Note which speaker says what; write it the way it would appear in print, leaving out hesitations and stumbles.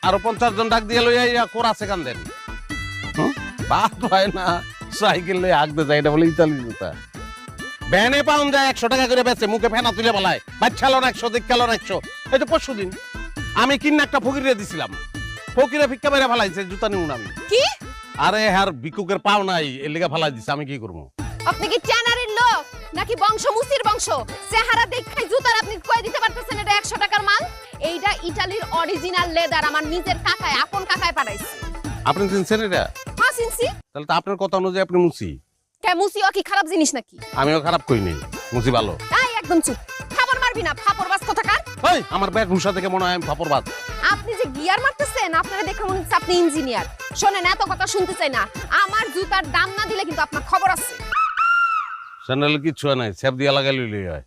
Speaker 1: আরো 50 জন ডাক দিয়ে লইয়া কোরাছে কান্দেন বাদ হয় না সাইকেল লইয়া আগতে যায় এটা বলে ইতালি জুতা ভ্যানে পাউন্ড যায় 100 টাকা করে বেচে মুখে ফেনা তুলে বলায় বাচ্চালো 100 দিককালো 100 এই তো পরশুদিন আমি কিনা একটা ফকিরে দিছিলাম ফকিরে ভিক্ষা মেরে ফেলাইছে জুতা নিউন আমি
Speaker 2: কি
Speaker 1: আরে হার ভিক্ষুকের পাও নাই এর লিগা ফেলাই দিছে আমি কি করবো
Speaker 2: আপনি কি চ্যানারির লোক নাকি বংশ মুসির বংশ চেহারা দেখাই জুতার আপনি কই দিতে পারতেছেন এটা 100 টাকার মাল এইটা ইতালির অরিজিনাল লেদার আমার নিজের কাকায় আপন কাকায় পাঠাইছে
Speaker 1: আপনি চিনছেন এটা
Speaker 2: হ্যাঁ চিনছি
Speaker 1: তাহলে তো আপনার কথা অনুযায়ী আপনি মুসি
Speaker 2: কে মুসিও কি খারাপ জিনিস নাকি
Speaker 1: আমিও খারাপ কই নাই মুসি ভালো
Speaker 2: এই একদম চুপ খাবার মারবি না ফাপড় বাস কোথাকার
Speaker 1: ওই আমার ব্যাগ হুসা থেকে মনে হয় আমি ফাপড়বাজ
Speaker 2: আপনি যে গিয়ার মারতেছেন আপনারা দেখে মনে হচ্ছে আপনি ইঞ্জিনিয়ার শোনেন এত কথা শুনতে চাই না আমার জুতার দাম না দিলে কিন্তু আপনার খবর আছে
Speaker 1: স্যান্ডেল কিচ্ছু নাই স্যাপ দিয়া লাগাই লইলে হয়